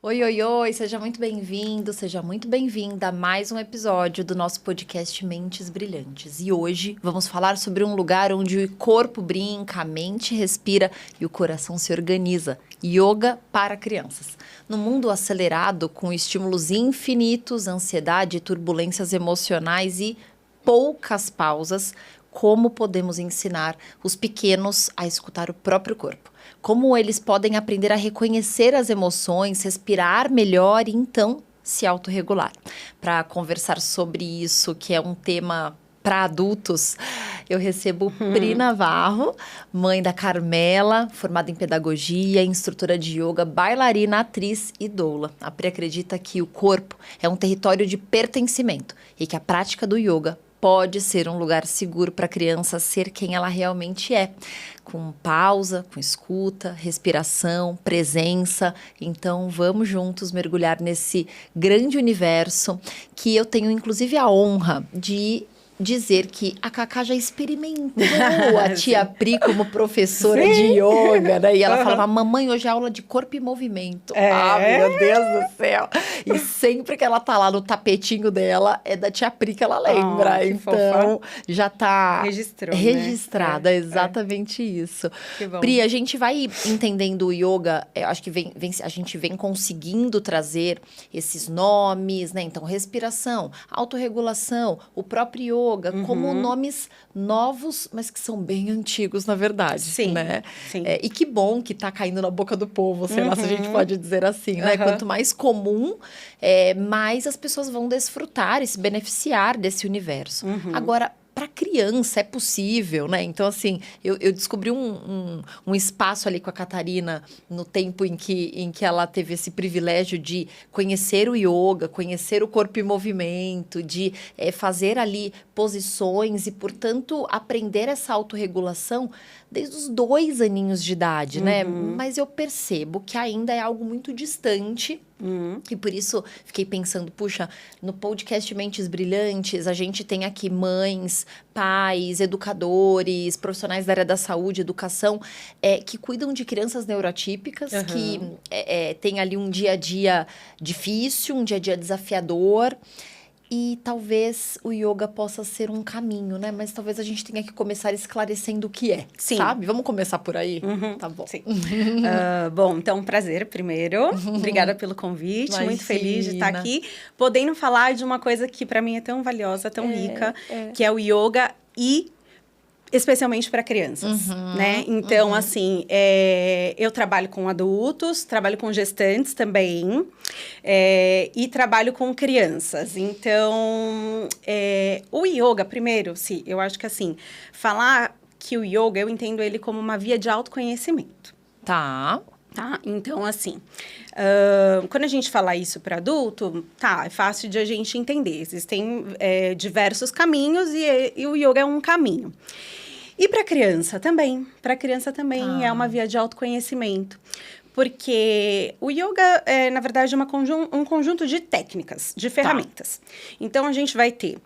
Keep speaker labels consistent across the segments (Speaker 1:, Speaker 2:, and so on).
Speaker 1: Oi, oi, oi, seja muito bem-vindo, seja muito bem-vinda a mais um episódio do nosso podcast Mentes Brilhantes. E hoje vamos falar sobre um lugar onde o corpo brinca, a mente respira e o coração se organiza. Yoga para crianças. No mundo acelerado, com estímulos infinitos, ansiedade, turbulências emocionais e poucas pausas, como podemos ensinar os pequenos a escutar o próprio corpo? Como eles podem aprender a reconhecer as emoções, respirar melhor e então se autorregular. Para conversar sobre isso, que é um tema para adultos, eu recebo Pri Navarro, mãe da Carmela, formada em pedagogia, instrutora de yoga, bailarina, atriz e doula. A Pri acredita que o corpo é um território de pertencimento e que a prática do yoga pode ser um lugar seguro para a criança ser quem ela realmente é. Com pausa, com escuta, respiração, presença. Então, vamos juntos mergulhar nesse grande universo que eu tenho, inclusive, a honra de dizer que a Cacá já experimentou a tia Pri como professora de yoga, né? E ela falava, mamãe, hoje é aula de corpo e movimento. Ah, meu Deus do céu! E sempre que ela tá lá no tapetinho dela, é da tia Pri que ela lembra. Então, já tá registrada,
Speaker 2: né?
Speaker 1: Exatamente isso.
Speaker 2: Que bom.
Speaker 1: Pri, a gente vai entendendo o yoga, acho que a gente vem conseguindo trazer esses nomes, né? Então, respiração, autorregulação, o próprio yoga, como nomes novos, mas que são bem antigos, na verdade.
Speaker 2: Sim,
Speaker 1: né?
Speaker 2: sim.
Speaker 1: E que bom que tá caindo na boca do povo, sei lá se a gente pode dizer assim, né? Quanto mais comum, mais as pessoas vão desfrutar e se beneficiar desse universo. Agora, para criança é possível, né? Então, assim, eu descobri um espaço ali com a Catarina no tempo em que ela teve esse privilégio de conhecer o yoga, conhecer o corpo em movimento, de fazer ali posições e, portanto, aprender essa autorregulação desde os 2 aninhos de idade, né? Mas eu percebo que ainda é algo muito distante. E por isso fiquei pensando, puxa, no podcast Mentes Brilhantes, a gente tem aqui mães, pais, educadores, profissionais da área da saúde, educação, que cuidam de crianças neurotípicas, que têm ali um dia a dia difícil, um dia a dia desafiador. E talvez o yoga possa ser um caminho, né? Mas talvez a gente tenha que começar esclarecendo o que é,
Speaker 2: Sim.
Speaker 1: Sabe? Vamos começar por aí? Tá bom.
Speaker 2: Sim. Bom, então, prazer primeiro. Obrigada pelo convite.
Speaker 1: Imagina.
Speaker 2: Muito feliz de estar aqui, podendo falar de uma coisa que para mim é tão valiosa, tão rica, que é o yoga e especialmente para crianças, né? Então, assim, eu trabalho com adultos, trabalho com gestantes também, e trabalho com crianças. Então, o yoga, primeiro, sim, eu acho que, assim, falar que o yoga, eu entendo ele como uma via de autoconhecimento.
Speaker 1: Tá.
Speaker 2: Então, assim, quando a gente fala isso para adulto, é fácil de a gente entender. Existem diversos caminhos e o yoga é um caminho. E para criança também. Para criança também é uma via de autoconhecimento. Porque o yoga é, na verdade, um conjunto de técnicas, de ferramentas. Então, a gente vai ter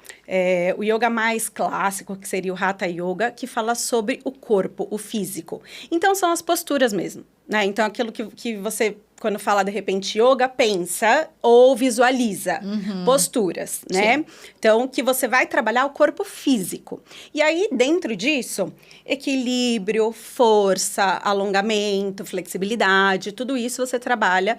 Speaker 2: o yoga mais clássico, que seria o Hatha Yoga, que fala sobre o corpo, o físico. Então, são as posturas mesmo, né? Então, aquilo que você, quando fala, de repente, yoga, pensa ou visualiza posturas, né?
Speaker 1: Sim.
Speaker 2: Então, que você vai trabalhar o corpo físico. E aí, dentro disso, equilíbrio, força, alongamento, flexibilidade, tudo isso você trabalha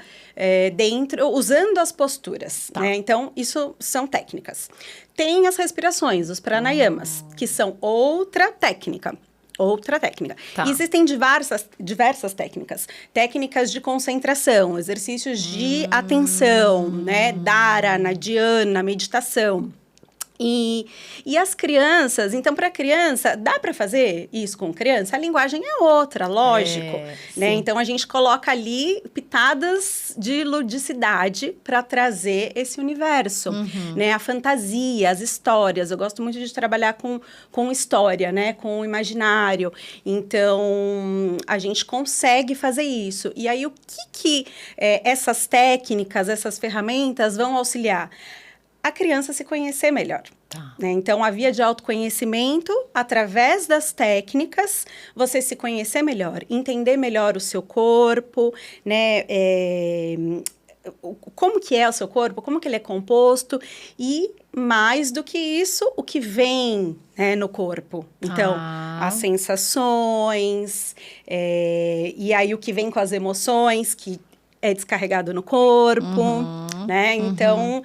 Speaker 2: usando as posturas, né? Então, isso são técnicas. Tem as respirações, os pranayamas, que são outra técnica. Existem diversas técnicas. Técnicas de concentração, exercícios de atenção, né? Dharana, dhyana, meditação. E as crianças, então, para a criança, dá para fazer isso com criança? A linguagem é outra, lógico, né? Então, a gente coloca ali pitadas de ludicidade para trazer esse universo, né? A fantasia, as histórias. Eu gosto muito de trabalhar com história, né? Com o imaginário. Então, a gente consegue fazer isso. E aí, o que essas técnicas, essas ferramentas vão auxiliar? A criança se conhecer melhor. Né? Então, a via de autoconhecimento, através das técnicas, você se conhecer melhor, entender melhor o seu corpo, né? como que é o seu corpo, como que ele é composto e, mais do que isso, o que vem, né, no corpo. Então, as sensações, e aí o que vem com as emoções, que é descarregado no corpo, né? Então,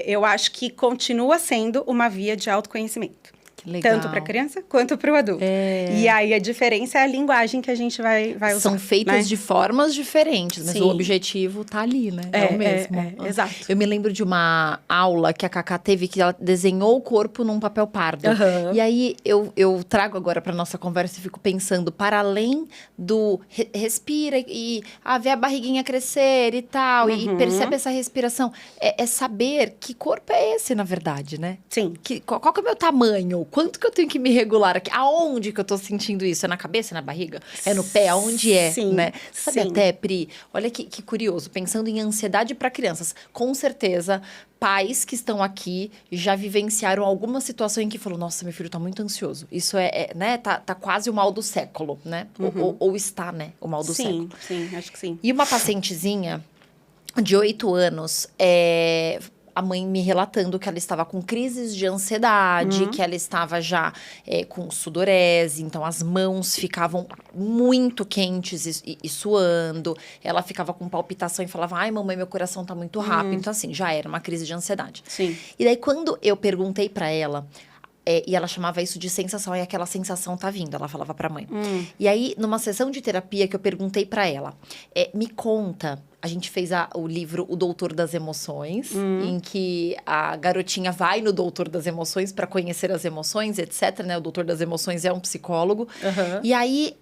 Speaker 2: eu acho que continua sendo uma via de autoconhecimento.
Speaker 1: Legal.
Speaker 2: Tanto para a criança quanto para o adulto. E aí a diferença é a linguagem que a gente vai usar.
Speaker 1: São feitas, né, de formas diferentes, mas o objetivo tá ali, né? É o mesmo.
Speaker 2: Exato.
Speaker 1: Eu me lembro de uma aula que a Cacá teve, que ela desenhou o corpo num papel pardo. E aí eu trago agora para nossa conversa e fico pensando, para além do respira e ver a barriguinha crescer e tal, e percebe essa respiração, é saber que corpo é esse, na verdade, né?
Speaker 2: Sim.
Speaker 1: Qual que é o meu tamanho? Quanto que eu tenho que me regular aqui? Aonde que eu tô sentindo isso? É na cabeça, na barriga? É no pé? Aonde é,
Speaker 2: sim,
Speaker 1: né? Sabe até, Pri, olha que curioso, pensando em ansiedade para crianças, com certeza, pais que estão aqui já vivenciaram alguma situação em que falou, nossa, meu filho tá muito ansioso. Isso né, tá quase o mal do século, né? Ou está, né, o mal do século.
Speaker 2: Sim, acho que sim.
Speaker 1: E uma pacientezinha de 8 anos, a mãe me relatando que ela estava com crises de ansiedade, que ela estava já com sudorese, então as mãos ficavam muito quentes e suando, ela ficava com palpitação e falava, ai mamãe, meu coração tá muito rápido, então assim, já era uma crise de ansiedade.
Speaker 2: Sim.
Speaker 1: E daí quando eu perguntei para ela, e ela chamava isso de sensação, e aquela sensação tá vindo, ela falava pra mãe. E aí, numa sessão de terapia que eu perguntei pra ela, me conta, a gente fez o livro O Doutor das Emoções, em que a garotinha vai no Doutor das Emoções para conhecer as emoções, etc, né? O Doutor das Emoções é um psicólogo. E aí,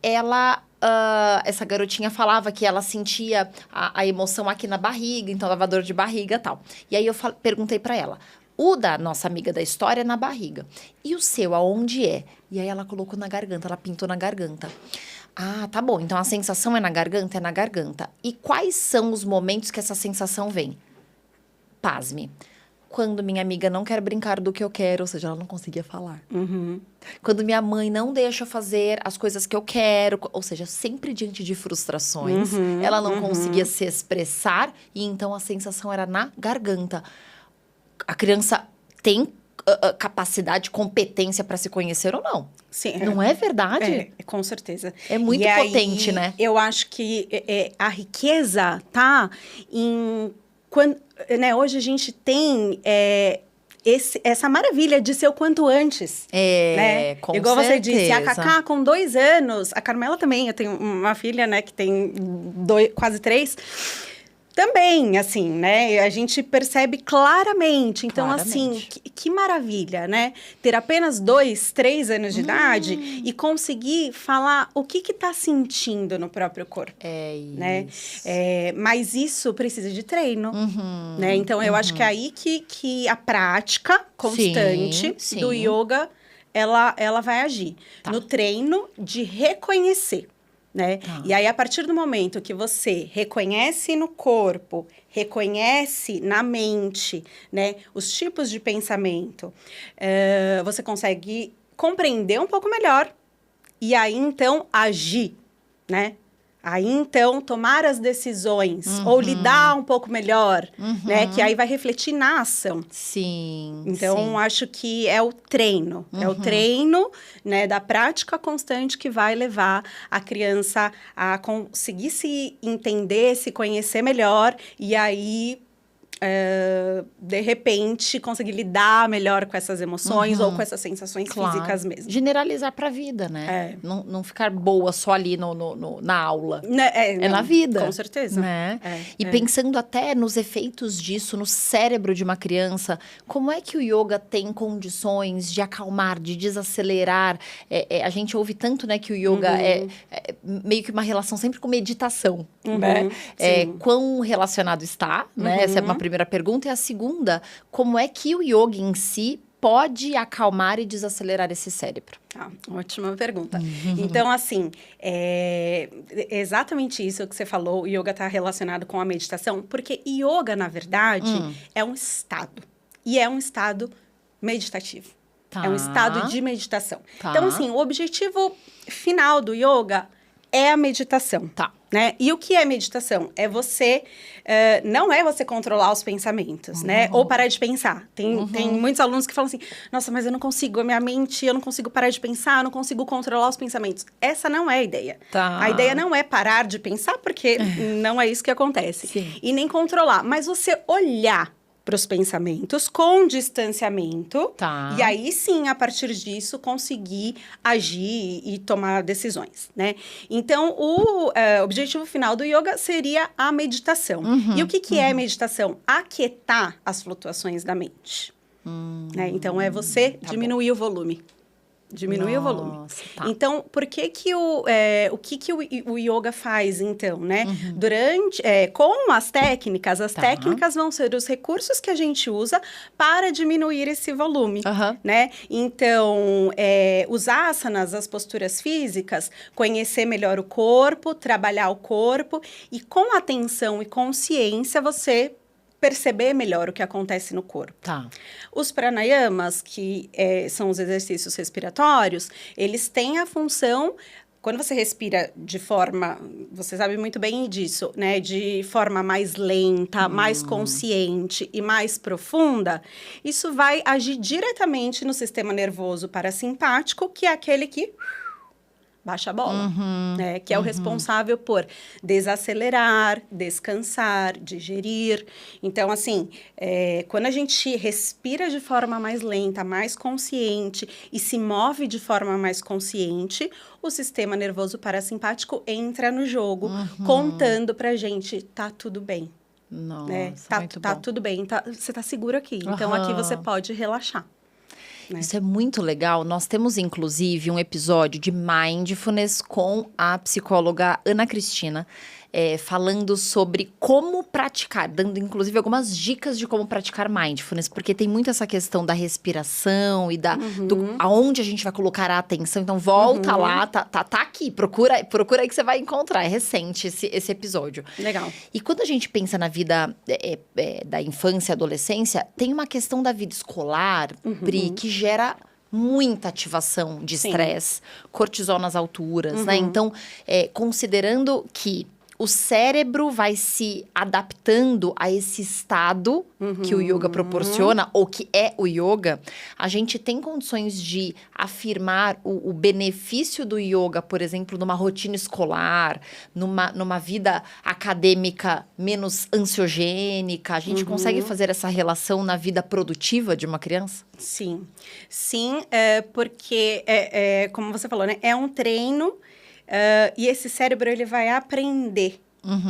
Speaker 1: essa garotinha falava que ela sentia a emoção aqui na barriga, então dava dor de barriga e tal. E aí, eu perguntei pra ela, o da nossa amiga da história é na barriga. E o seu, aonde é? E aí ela colocou na garganta, ela pintou na garganta. Ah, tá bom. Então a sensação é na garganta? É na garganta. E quais são os momentos que essa sensação vem? Pasme. Quando minha amiga não quer brincar do que eu quero, ou seja, ela não conseguia falar. Quando minha mãe não deixa eu fazer as coisas que eu quero, ou seja, sempre diante de frustrações, ela não conseguia se expressar e então a sensação era na garganta. A criança tem capacidade, competência para se conhecer ou não?
Speaker 2: Sim.
Speaker 1: Não é verdade?
Speaker 2: Com certeza.
Speaker 1: É muito potente, né?
Speaker 2: Eu acho que a riqueza em... Quando, né, hoje a gente tem essa maravilha de ser o quanto antes. Né?
Speaker 1: Com
Speaker 2: igual
Speaker 1: certeza.
Speaker 2: Você disse, a Cacá com 2 anos, a Carmela também, eu tenho uma filha, né, que tem quase 3. Também, assim, né? A gente percebe claramente. Então, assim, que maravilha, né? Ter apenas 2, 3 anos de idade e conseguir falar o que tá sentindo no próprio corpo.
Speaker 1: É isso.
Speaker 2: Né? Mas isso precisa de treino, né? Então, eu acho que é aí que a prática constante do yoga, ela vai agir. No treino de reconhecer. Né? E aí, a partir do momento que você reconhece no corpo, reconhece na mente, né, os tipos de pensamento, você consegue compreender um pouco melhor e aí, então, agir, né? Aí, então, tomar as decisões ou lidar um pouco melhor, né? Que aí vai refletir na ação.
Speaker 1: Sim.
Speaker 2: Então, acho que é o treino. É o treino, né, da prática constante que vai levar a criança a conseguir se entender, se conhecer melhor. E aí, de repente, conseguir lidar melhor com essas emoções ou com essas sensações físicas mesmo.
Speaker 1: Generalizar para a vida, né? Não ficar boa só ali na aula. É na vida.
Speaker 2: Com certeza.
Speaker 1: Né? E pensando até nos efeitos disso no cérebro de uma criança, como é que o yoga tem condições de acalmar, de desacelerar? A gente ouve tanto, né, que o yoga é meio que uma relação sempre com meditação, né? Quão relacionado está, né? Essa é uma primeira pergunta. E a segunda, como é que o yoga em si pode acalmar e desacelerar esse cérebro?
Speaker 2: Ótima pergunta. Então, assim, exatamente isso que você falou, o yoga está relacionado com a meditação, porque yoga, na verdade, é um estado. E é um estado meditativo. É um estado de meditação. Então, assim, o objetivo final do yoga é a meditação.
Speaker 1: Tá.
Speaker 2: Né? E o que é meditação? É você... não é você controlar os pensamentos, né? Ou parar de pensar. Tem muitos alunos que falam assim, nossa, mas eu não consigo, a minha mente, eu não consigo parar de pensar, eu não consigo controlar os pensamentos. Essa não é a ideia.
Speaker 1: Tá.
Speaker 2: A ideia não é parar de pensar, porque não é isso que acontece.
Speaker 1: Sim.
Speaker 2: E nem controlar, mas você olhar para os pensamentos com distanciamento.
Speaker 1: Tá.
Speaker 2: E aí sim, a partir disso, conseguir agir e tomar decisões, né? Então, o objetivo final do yoga seria a meditação. E o que é meditação? Aquietar as flutuações da mente. Né? Então, é você diminuir o volume. Diminuir o volume.
Speaker 1: Tá.
Speaker 2: Então, por que que o que que o yoga faz, então, né? Com as técnicas vão ser os recursos que a gente usa para diminuir esse volume, né? Então, os asanas, as posturas físicas, conhecer melhor o corpo, trabalhar o corpo e com atenção e consciência você perceber melhor o que acontece no corpo.
Speaker 1: Tá.
Speaker 2: Os pranayamas, que são os exercícios respiratórios, eles têm a função, quando você respira de forma, você sabe muito bem disso, né? De forma mais lenta, mais consciente e mais profunda, isso vai agir diretamente no sistema nervoso parasimpático, que é aquele que baixa a bola, né? Que é o responsável por desacelerar, descansar, digerir. Então, assim, quando a gente respira de forma mais lenta, mais consciente e se move de forma mais consciente, o sistema nervoso parasimpático entra no jogo, contando pra gente, tá tudo bem.
Speaker 1: Nossa,
Speaker 2: né? Tá tudo bem, você tá seguro aqui. Então, aqui você pode relaxar. Né?
Speaker 1: Isso é muito legal. Nós temos, inclusive, um episódio de Mindfulness com a psicóloga Ana Cristina, falando sobre como praticar, dando, inclusive, algumas dicas de como praticar Mindfulness, porque tem muito essa questão da respiração e aonde a gente vai colocar a atenção. Então, volta lá, tá aqui, procura aí que você vai encontrar. É recente esse episódio.
Speaker 2: Legal.
Speaker 1: E quando a gente pensa na vida da infância e adolescência, tem uma questão da vida escolar, Pri, que gera muita ativação de estresse, cortisol nas alturas, né? Então, considerando que o cérebro vai se adaptando a esse estado que o yoga proporciona, ou que é o yoga, a gente tem condições de afirmar o benefício do yoga, por exemplo, numa rotina escolar, numa vida acadêmica menos ansiogênica. A gente consegue fazer essa relação na vida produtiva de uma criança?
Speaker 2: Sim. Sim, porque, como você falou, né? É um treino. E esse cérebro, ele vai aprender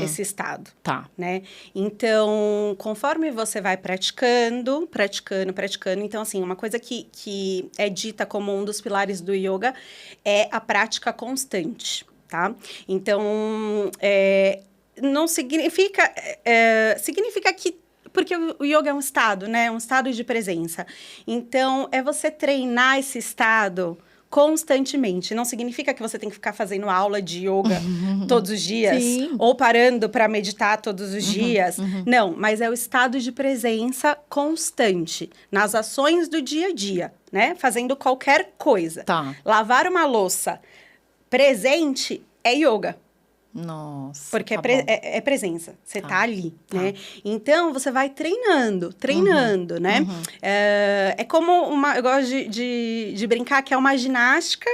Speaker 2: esse estado, né? Então, conforme você vai praticando, então, assim, uma coisa que é dita como um dos pilares do yoga é a prática constante, tá? Então, não significa... significa que porque o yoga é um estado, né? Um estado de presença. Então, é você treinar esse estado constantemente. Não significa que você tem que ficar fazendo aula de yoga todos os dias.
Speaker 1: Sim.
Speaker 2: Ou parando para meditar todos os dias. Não, mas é o estado de presença constante. Nas ações do dia a dia, né? Fazendo qualquer coisa.
Speaker 1: Tá.
Speaker 2: Lavar uma louça presente é yoga.
Speaker 1: Nossa.
Speaker 2: Porque é presença. Você tá ali, né? Então, você vai treinando, né? É como eu gosto de brincar que é uma ginástica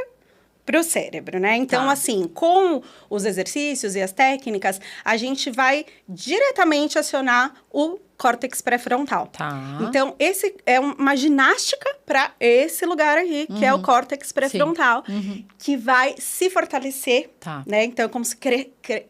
Speaker 2: pro cérebro, né? Então, assim, com os exercícios e as técnicas, a gente vai diretamente acionar o córtex pré-frontal. Então, esse é uma ginástica para esse lugar aí, que é o córtex pré-frontal, que vai se fortalecer, né? Então, como se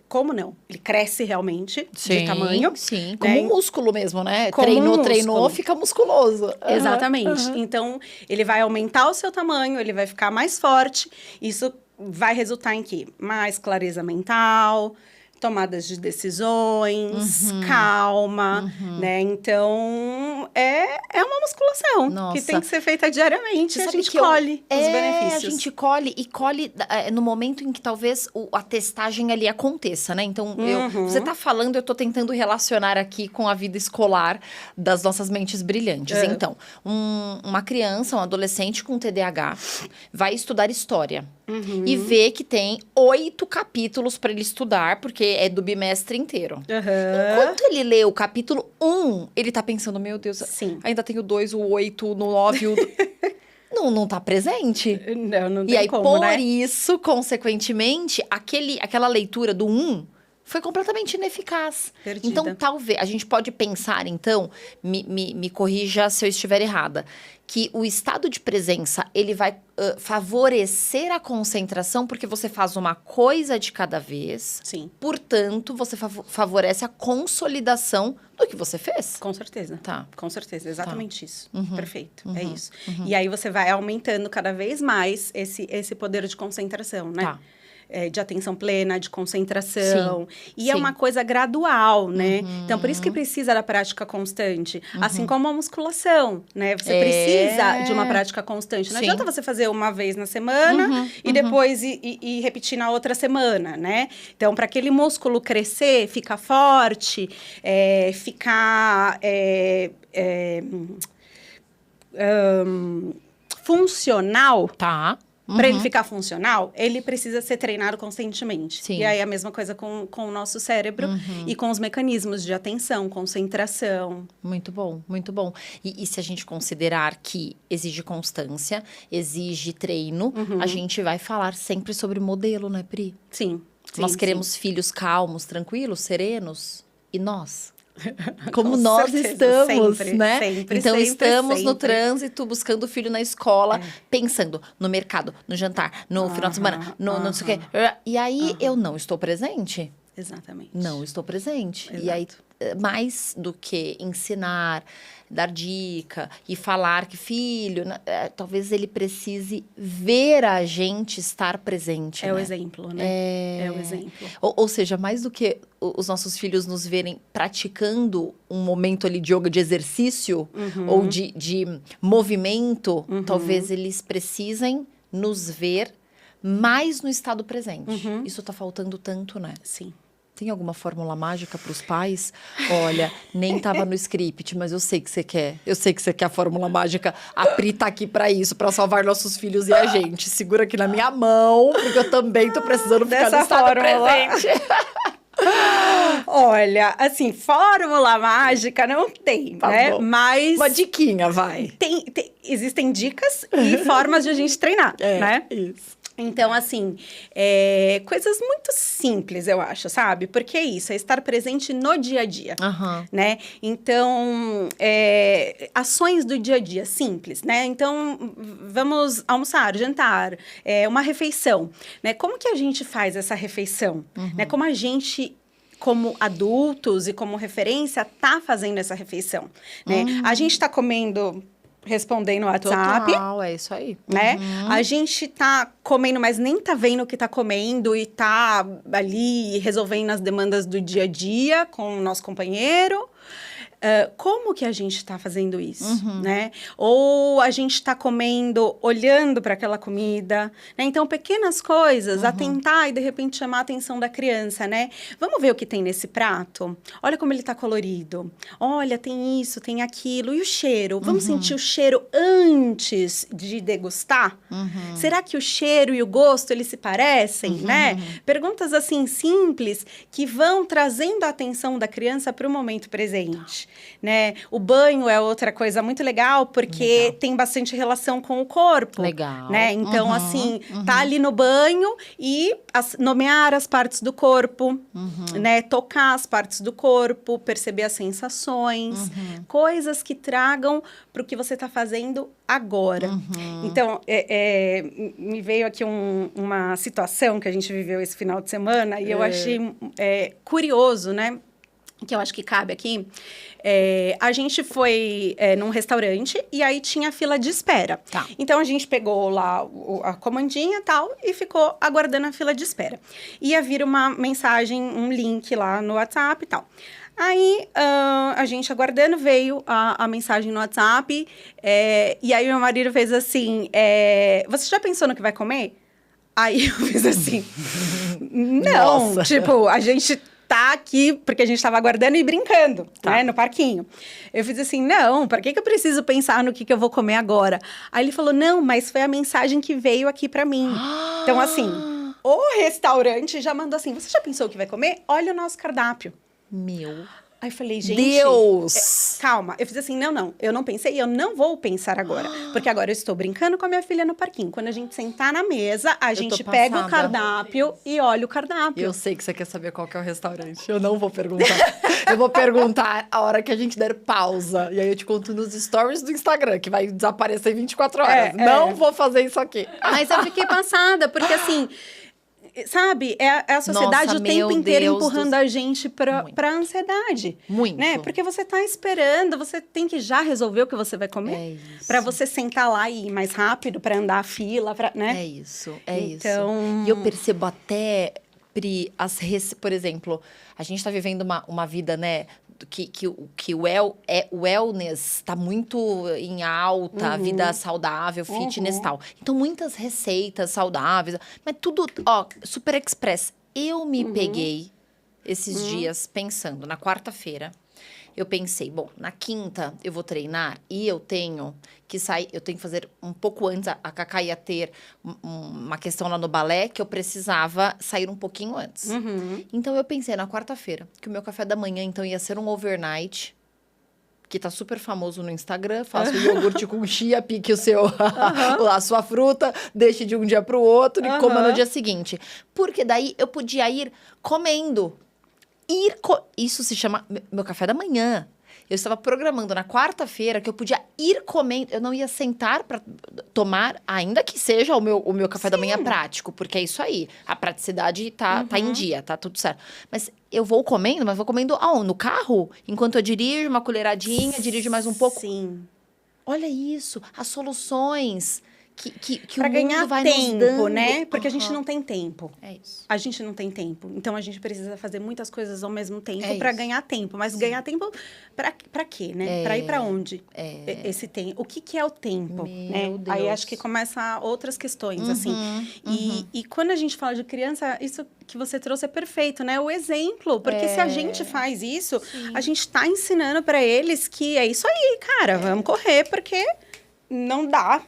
Speaker 2: como não? Ele cresce realmente de tamanho.
Speaker 1: Sim, como um músculo mesmo, né?
Speaker 2: Como
Speaker 1: Treinou, fica musculoso.
Speaker 2: Exatamente. Então, ele vai aumentar o seu tamanho, ele vai ficar mais forte. Isso vai resultar em quê? Mais clareza mental, tomadas de decisões, calma, né? Então, é uma musculação que tem que ser feita diariamente. E a gente colhe os benefícios.
Speaker 1: A gente colhe no momento em que talvez a testagem ali aconteça, né? Então, você tá falando, eu tô tentando relacionar aqui com a vida escolar das nossas mentes brilhantes. Então, uma criança, um adolescente com TDAH vai estudar história. e vê que tem 8 capítulos para ele estudar, porque é do bimestre inteiro. Enquanto ele lê o capítulo 1, ele tá pensando, meu Deus,
Speaker 2: Sim.
Speaker 1: ainda tenho 2, o 8, o 9, o... Não tá presente.
Speaker 2: Não tem
Speaker 1: E aí,
Speaker 2: como,
Speaker 1: por
Speaker 2: né?
Speaker 1: isso, consequentemente, aquela leitura do 1 foi completamente ineficaz.
Speaker 2: Perdida.
Speaker 1: Então, talvez, a gente pode pensar, então, me corrija se eu estiver errada, que o estado de presença, ele vai favorecer a concentração, porque você faz uma coisa de cada vez.
Speaker 2: Sim,
Speaker 1: Portanto, você favorece a consolidação do que você fez.
Speaker 2: com certeza.
Speaker 1: Tá.
Speaker 2: Com certeza, exatamente isso. Perfeito, é isso.
Speaker 1: Uhum.
Speaker 2: E aí você vai aumentando cada vez mais esse poder de concentração, né?
Speaker 1: Tá.
Speaker 2: De atenção plena, de concentração. E é
Speaker 1: Sim.
Speaker 2: uma coisa gradual, né? Então, por isso que precisa da prática constante. Assim como a musculação, né? Você precisa de uma prática constante. Não
Speaker 1: Sim.
Speaker 2: adianta você fazer uma vez na semana e depois ir repetir na outra semana, né? Então, para aquele músculo crescer, ficar forte, ficar funcional...
Speaker 1: Tá.
Speaker 2: Para ele ficar funcional, ele precisa ser treinado constantemente.
Speaker 1: Sim.
Speaker 2: E aí, a mesma coisa com o nosso cérebro e com os mecanismos de atenção, concentração.
Speaker 1: Muito bom, muito bom. E se a gente considerar que exige constância, exige treino, a gente vai falar sempre sobre modelo, né, Pri?
Speaker 2: Sim.
Speaker 1: Nós
Speaker 2: sim,
Speaker 1: queremos filhos calmos, tranquilos, serenos. E nós? Como
Speaker 2: Com
Speaker 1: nós
Speaker 2: certeza,
Speaker 1: estamos,
Speaker 2: sempre,
Speaker 1: né?
Speaker 2: sempre,
Speaker 1: Então,
Speaker 2: sempre,
Speaker 1: estamos no
Speaker 2: sempre.
Speaker 1: trânsito, buscando o filho na escola, pensando no mercado, no jantar, no final de semana, no não sei o quê. E aí, eu não estou presente?
Speaker 2: Exatamente.
Speaker 1: Não estou presente.
Speaker 2: Exato.
Speaker 1: E aí, mais do que ensinar, dar dica e falar que, filho, talvez ele precise ver a gente estar presente,
Speaker 2: É o
Speaker 1: né?
Speaker 2: exemplo, né? É o exemplo.
Speaker 1: Ou seja, mais do que os nossos filhos nos verem praticando um momento ali de yoga, de exercício ou de movimento, talvez eles precisem nos ver mais no estado presente. Isso tá faltando tanto, né?
Speaker 2: Sim.
Speaker 1: Tem alguma fórmula mágica para os pais? Olha, nem tava no script, mas eu sei que você quer. Eu sei que você quer a fórmula mágica. A Pri tá aqui para isso, para salvar nossos filhos e a gente. Segura aqui na minha mão, porque eu também tô precisando ficar no estado presente.
Speaker 2: Olha, assim, fórmula mágica não tem, né?
Speaker 1: Bom.
Speaker 2: Mas
Speaker 1: Uma diquinha, vai.
Speaker 2: existem dicas e formas de a gente treinar, né?
Speaker 1: Isso.
Speaker 2: Então, assim, coisas muito simples, eu acho, sabe? Porque é isso, é estar presente no dia a dia, né? Então, ações do dia a dia, simples, né? Então, vamos almoçar, jantar, uma refeição, né? Como que a gente faz essa refeição? Né? Como a gente... como adultos e como referência, tá fazendo essa refeição, né? A gente tá comendo... respondendo no WhatsApp.
Speaker 1: Total, é isso aí.
Speaker 2: Né? A gente tá comendo, mas nem tá vendo o que tá comendo e tá ali resolvendo as demandas do dia a dia com o nosso companheiro. Como que a gente tá fazendo isso, né? Ou a gente tá comendo, olhando para aquela comida, né? Então, pequenas coisas, atentar e, de repente, chamar a atenção da criança, né? Vamos ver o que tem nesse prato? Olha como ele tá colorido. Olha, tem isso, tem aquilo. E o cheiro? Vamos sentir o cheiro antes de degustar? Será que o cheiro e o gosto, eles se parecem, né? Perguntas, assim, simples, que vão trazendo a atenção da criança para o momento presente. Né? O banho é outra coisa muito legal, porque tem bastante relação com o corpo.
Speaker 1: Legal.
Speaker 2: Né? Então, assim, tá ali no banho e nomear as partes do corpo, né? Tocar as partes do corpo, perceber as sensações, coisas que tragam para o que você tá fazendo agora. Então, me veio aqui uma situação que a gente viveu esse final de semana e eu achei curioso, né? Que eu acho que cabe aqui. A gente foi num restaurante e aí tinha fila de espera.
Speaker 1: Tá.
Speaker 2: Então, a gente pegou lá a comandinha e tal e ficou aguardando a fila de espera. Ia vir uma mensagem, um link lá no WhatsApp e tal. Aí, a gente aguardando, veio a mensagem no WhatsApp. E aí, meu marido fez assim, você já pensou no que vai comer? Aí, eu fiz assim, não,
Speaker 1: Nossa.
Speaker 2: tipo, a gente... tá aqui, porque a gente estava aguardando e brincando, né, no parquinho. Eu fiz assim, não, para que eu preciso pensar no que eu vou comer agora? Aí ele falou, não, mas foi a mensagem que veio aqui para mim. Então, assim, o restaurante já mandou assim, você já pensou o que vai comer? Olha o nosso cardápio.
Speaker 1: Meu
Speaker 2: Aí eu falei, gente...
Speaker 1: Deus!
Speaker 2: Calma. Eu fiz assim, não, eu não pensei e eu não vou pensar agora. Porque agora eu estou brincando com a minha filha no parquinho. Quando a gente sentar na mesa, a gente pega o cardápio e olha o cardápio.
Speaker 1: Eu sei que você quer saber qual que é o restaurante. Eu não vou perguntar. Eu vou perguntar a hora que a gente der pausa. E aí eu te conto nos stories do Instagram, que vai desaparecer em 24 horas. Não vou fazer isso aqui.
Speaker 2: Mas eu fiquei passada, porque assim... Sabe, é a sociedade o tempo inteiro empurrando a gente pra ansiedade.
Speaker 1: Muito.
Speaker 2: Né? Porque você tá esperando, você tem que já resolver o que você vai comer.
Speaker 1: É isso.
Speaker 2: Pra você sentar lá e ir mais rápido, pra andar a fila, né?
Speaker 1: É isso.
Speaker 2: Então...
Speaker 1: E eu percebo até, Pri, por exemplo, a gente tá vivendo uma vida, né? Que o wellness tá muito em alta, vida saudável, fitness e tal. Então, muitas receitas saudáveis, mas tudo, super express. Eu me peguei esses dias pensando, na quarta-feira, eu pensei, bom, na quinta eu vou treinar e eu tenho que sair, eu tenho que fazer um pouco antes, a Cacá ia ter uma questão lá no balé que eu precisava sair um pouquinho antes. Então, eu pensei na quarta-feira que o meu café da manhã, então, ia ser um overnight, que tá super famoso no Instagram, faça o iogurte com chia, pique a sua fruta, deixe de um dia pro outro e coma no dia seguinte. Porque daí eu podia ir comendo. Isso se chama meu café da manhã. Eu estava programando na quarta-feira que eu podia ir comendo. Eu não ia sentar para tomar, ainda que seja o meu café da manhã prático, porque é isso aí. A praticidade tá em dia, tá tudo certo. Mas eu vou comendo, mas vou comendo aonde? No carro? Enquanto eu dirijo, uma colheradinha, dirijo mais um pouco.
Speaker 2: Sim.
Speaker 1: Olha isso, as soluções que
Speaker 2: pra
Speaker 1: o
Speaker 2: ganhar
Speaker 1: mundo vai
Speaker 2: tempo,
Speaker 1: nos dando.
Speaker 2: né? Porque a gente não tem tempo.
Speaker 1: É isso.
Speaker 2: A gente não tem tempo. Então, a gente precisa fazer muitas coisas ao mesmo tempo
Speaker 1: É
Speaker 2: para
Speaker 1: isso.
Speaker 2: ganhar tempo. Mas ganhar tempo pra quê, né? Pra ir pra onde? Esse tempo. O que é o tempo, né?
Speaker 1: Deus.
Speaker 2: Aí, acho que começa outras questões, assim. E quando a gente fala de criança, isso que você trouxe é perfeito, né? O exemplo. Porque se a gente faz isso, a gente tá ensinando para eles que é isso aí, cara. Vamos correr, porque... Não dá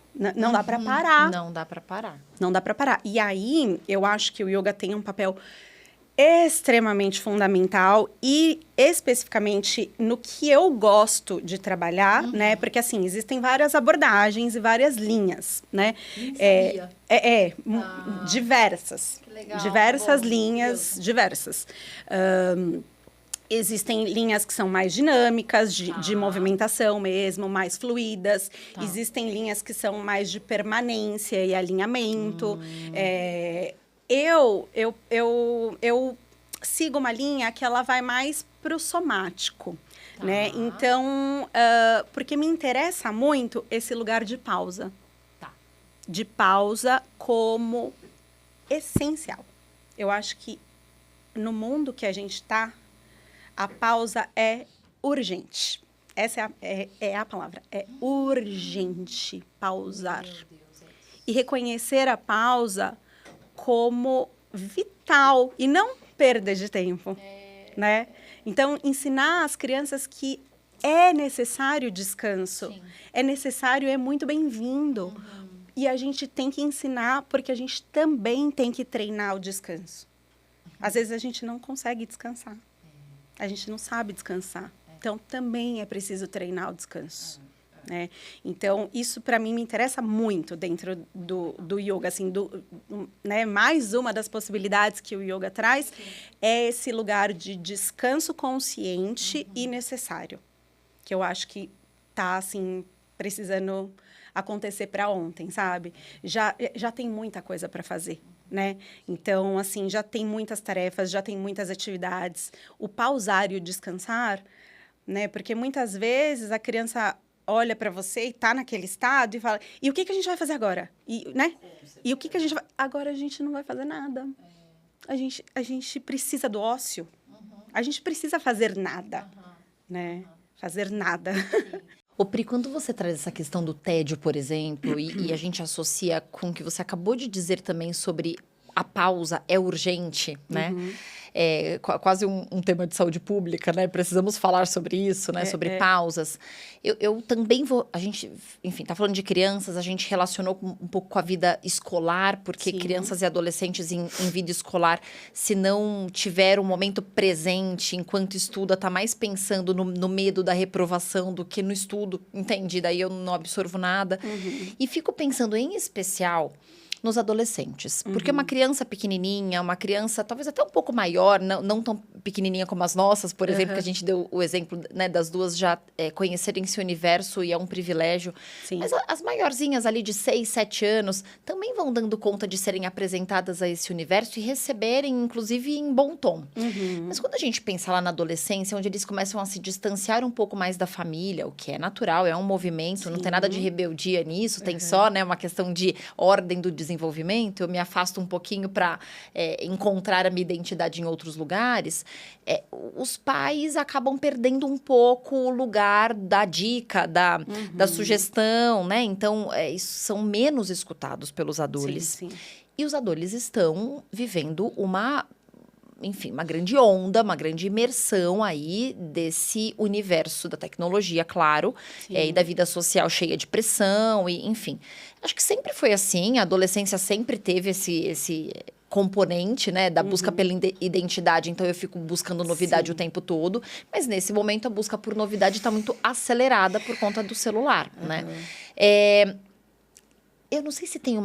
Speaker 2: para parar.
Speaker 1: Não dá para parar.
Speaker 2: Não dá para parar. E aí, eu acho que o yoga tem um papel extremamente fundamental e especificamente no que eu gosto de trabalhar, né? Porque, assim, existem várias abordagens e várias linhas, né?
Speaker 1: Nem sabia.
Speaker 2: Diversas.
Speaker 1: Que legal.
Speaker 2: Diversas
Speaker 1: Bom,
Speaker 2: linhas, diversas. Existem linhas que são mais dinâmicas, de movimentação mesmo, mais fluidas. Existem linhas que são mais de permanência e alinhamento. Eu sigo uma linha que ela vai mais para o somático, né? Então, porque me interessa muito esse lugar de pausa. De pausa como essencial. Eu acho que no mundo que a gente está, a pausa é urgente. Essa é a palavra. É urgente pausar. E reconhecer a pausa como vital e não perda de tempo, né? Então, ensinar às crianças que é necessário descanso. Sim. É necessário, é muito bem-vindo. E a gente tem que ensinar porque a gente também tem que treinar o descanso. Às vezes, a gente não consegue descansar. A gente não sabe descansar. Então, também é preciso treinar o descanso. Né? Então, isso, para mim, me interessa muito dentro do yoga. Assim, né? Mais uma das possibilidades que o yoga traz é esse lugar de descanso consciente e necessário. Que eu acho que está, assim, precisando acontecer para ontem, sabe? Já tem muita coisa para fazer. Né? Então, assim, já tem muitas tarefas, já tem muitas atividades. O pausar e o descansar, né? Porque muitas vezes a criança olha para você e está naquele estado e fala, e o que a gente vai fazer agora? Né? E o que a gente vai... Agora a gente não vai fazer nada. A gente precisa do ócio. A gente precisa fazer nada, né? Fazer nada.
Speaker 1: Ô, Pri, quando você traz essa questão do tédio, por exemplo, e a gente associa com o que você acabou de dizer também sobre a pausa é urgente, né? É quase um tema de saúde pública, né? Precisamos falar sobre isso, né? Sobre pausas. Eu também vou... A gente, enfim, tá falando de crianças, a gente relacionou um pouco com a vida escolar, porque crianças e adolescentes em vida escolar, se não tiver um momento presente enquanto estuda, tá mais pensando no medo da reprovação do que no estudo, entende? Daí eu não absorvo nada. E fico pensando, em especial, nos adolescentes. Porque uma criança pequenininha, uma criança talvez até um pouco maior, não tão pequenininha como as nossas, por exemplo, que a gente deu o exemplo, né, das duas já conhecerem esse universo e é um privilégio. Sim. Mas as maiorzinhas ali de 6, 7 anos também vão dando conta de serem apresentadas a esse universo e receberem, inclusive, em bom tom. Mas quando a gente pensa lá na adolescência, onde eles começam a se distanciar um pouco mais da família, o que é natural, é um movimento, não tem nada de rebeldia nisso, tem só, né, uma questão de ordem do desenvolvimento, eu me afasto um pouquinho para encontrar a minha identidade em outros lugares, os pais acabam perdendo um pouco o lugar da dica, da sugestão, né? Então, são menos escutados pelos adolescentes. Sim. E os adolescentes estão vivendo uma grande onda, uma grande imersão aí desse universo da tecnologia, claro, e da vida social cheia de pressão, e enfim. Acho que sempre foi assim, a adolescência sempre teve esse componente, né, da busca pela identidade, então eu fico buscando novidade o tempo todo, mas nesse momento a busca por novidade está muito acelerada por conta do celular, né? Eu não sei se tem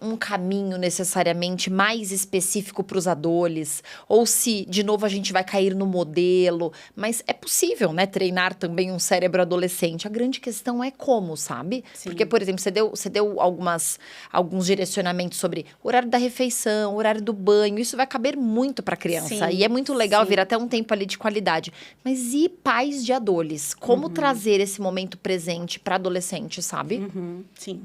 Speaker 1: um caminho necessariamente mais específico para os adolescentes, ou se, de novo, a gente vai cair no modelo, mas é possível, né, treinar também um cérebro adolescente. A grande questão é como, sabe? Sim. Porque, por exemplo, você deu alguns direcionamentos sobre horário da refeição, horário do banho, isso vai caber muito para a criança, e é muito legal vir até um tempo ali de qualidade. Mas e pais de adolescentes? Como trazer esse momento presente para adolescente, sabe?
Speaker 2: Sim.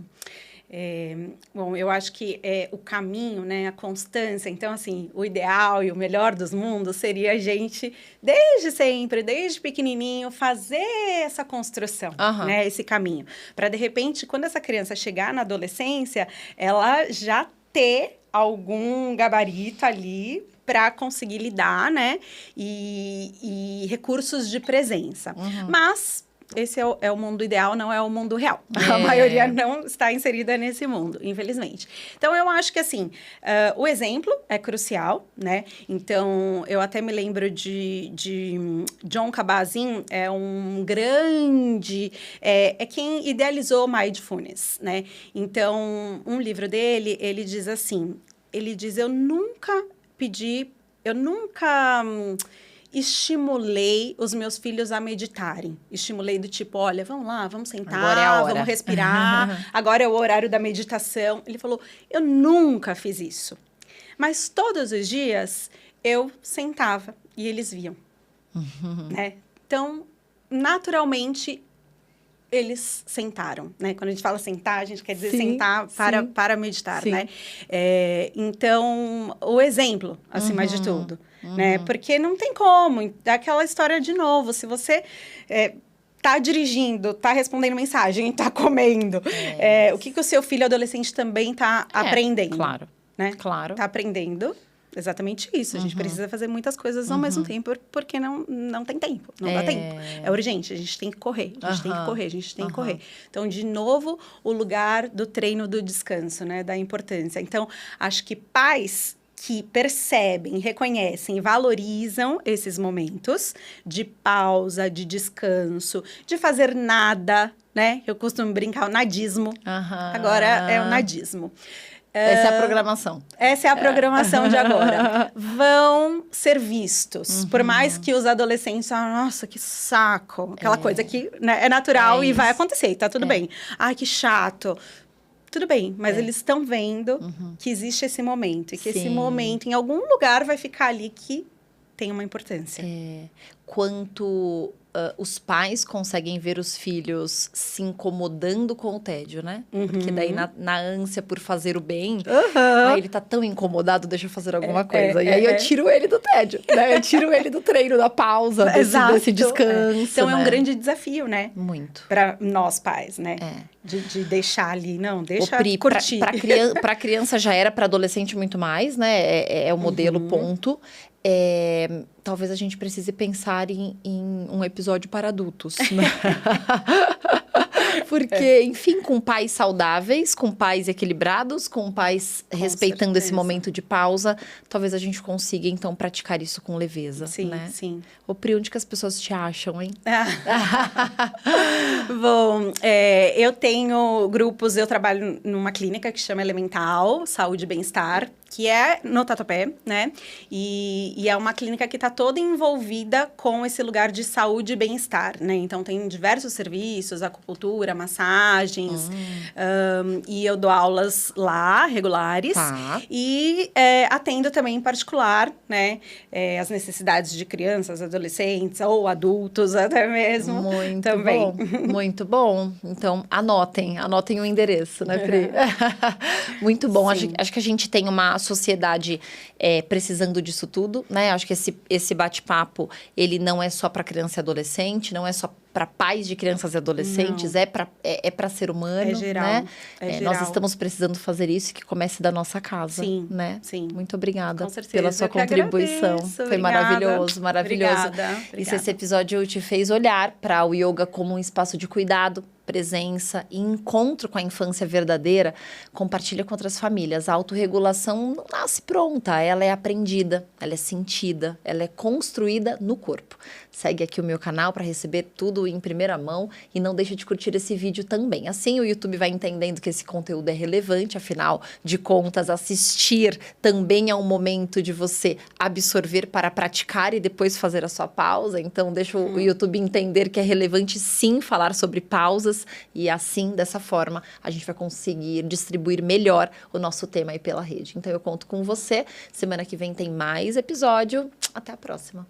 Speaker 2: Bom, eu acho que o caminho, né, a constância, então, assim, o ideal e o melhor dos mundos seria a gente, desde sempre, desde pequenininho, fazer essa construção, né, esse caminho. Para, de repente, quando essa criança chegar na adolescência, ela já ter algum gabarito ali para conseguir lidar, né, e recursos de presença. Mas esse é o mundo ideal, não é o mundo real. A maioria não está inserida nesse mundo, infelizmente. Então, eu acho que, assim, o exemplo é crucial, né? Então, eu até me lembro de Jon Kabat-Zinn, é um grande... É quem idealizou Mindfulness, né? Então, um livro dele, ele diz assim... Ele diz, eu nunca estimulei os meus filhos a meditarem. Estimulei do tipo, olha, vamos lá, vamos sentar, agora é a hora. Vamos respirar, agora é o horário da meditação. Ele falou, eu nunca fiz isso. Mas todos os dias eu sentava e eles viam. Né? Então, naturalmente, eles sentaram, né? Quando a gente fala sentar, a gente quer dizer sentar para meditar, né? Então, o exemplo, acima de tudo, né? Porque não tem como, aquela história de novo, se você... tá dirigindo, tá respondendo mensagem, tá comendo, o que o seu filho adolescente também tá aprendendo?
Speaker 1: Claro,
Speaker 2: né?
Speaker 1: Claro.
Speaker 2: Tá aprendendo exatamente isso. A gente precisa fazer muitas coisas ao mesmo tempo, porque não tem tempo, não dá tempo. É urgente, a gente tem que correr, a gente tem que correr. Então, de novo, o lugar do treino do descanso, né? Da importância. Então, acho que pais que percebem, reconhecem e valorizam esses momentos de pausa, de descanso, de fazer nada, né? Eu costumo brincar, o nadismo. Agora é o nadismo.
Speaker 1: Essa é a programação.
Speaker 2: Essa é a programação de agora. Vão ser vistos. Por mais que os adolescentes falem, nossa, que saco. Aquela coisa que, né, é natural e vai acontecer, tá tudo bem. Ai, que chato. Tudo bem, mas eles estão vendo que existe esse momento. E que esse momento, em algum lugar, vai ficar ali que tem uma importância.
Speaker 1: Quanto os pais conseguem ver os filhos se incomodando com o tédio, né? Porque daí, na ânsia por fazer o bem, aí ele tá tão incomodado, deixa eu fazer alguma coisa. E aí eu tiro ele do tédio, né? Eu tiro ele do treino, da pausa, desse descanso.
Speaker 2: Então, é um grande desafio, né?
Speaker 1: Muito.
Speaker 2: Para nós pais, né? De deixar ali, não, deixa
Speaker 1: Pri,
Speaker 2: curtir.
Speaker 1: Pra criança já era, para adolescente muito mais, né? É o modelo ponto. Talvez a gente precise pensar em um episódio para adultos, né? Porque, enfim, com pais saudáveis, com pais equilibrados, com pais respeitando esse momento de pausa, talvez a gente consiga, então, praticar isso com leveza, né?
Speaker 2: Sim.
Speaker 1: Ô, Pri, onde que as pessoas te acham, hein?
Speaker 2: Bom, eu tenho grupos, eu trabalho numa clínica que chama Elemental, Saúde e Bem-Estar, que é no Tatuapé, né? E é uma clínica que está toda envolvida com esse lugar de saúde e bem-estar, né? Então, tem diversos serviços, acupuntura, massagens, e eu dou aulas lá, regulares.
Speaker 1: Tá.
Speaker 2: E atendo também em particular, né? As necessidades de crianças, adolescentes ou adultos até mesmo.
Speaker 1: Muito
Speaker 2: também.
Speaker 1: bom, muito bom. Então, anotem o endereço, né, Pri? Muito bom. Acho que a gente tem uma sociedade precisando disso tudo, né? Acho que esse bate-papo, ele não é só para criança e adolescente, não é só para pais de crianças e adolescentes, é para ser humano,
Speaker 2: é geral,
Speaker 1: né?
Speaker 2: Geral.
Speaker 1: Nós estamos precisando fazer isso, que comece da nossa casa, né?
Speaker 2: Sim.
Speaker 1: Muito obrigada
Speaker 2: Com certeza,
Speaker 1: pela sua contribuição. Foi
Speaker 2: obrigada.
Speaker 1: maravilhoso.
Speaker 2: Obrigada.
Speaker 1: E se esse episódio te fez olhar para o yoga como um espaço de cuidado, presença e encontro com a infância verdadeira, compartilha com outras famílias. A autorregulação não nasce pronta, ela é aprendida, ela é sentida, ela é construída no corpo. Segue aqui o meu canal para receber tudo em primeira mão e não deixa de curtir esse vídeo também. Assim o YouTube vai entendendo que esse conteúdo é relevante, afinal de contas, assistir também é um momento de você absorver para praticar e depois fazer a sua pausa. Então deixa o YouTube entender que é relevante sim falar sobre pausas e assim, dessa forma, a gente vai conseguir distribuir melhor o nosso tema aí pela rede. Então eu conto com você. Semana que vem tem mais episódio. Até a próxima.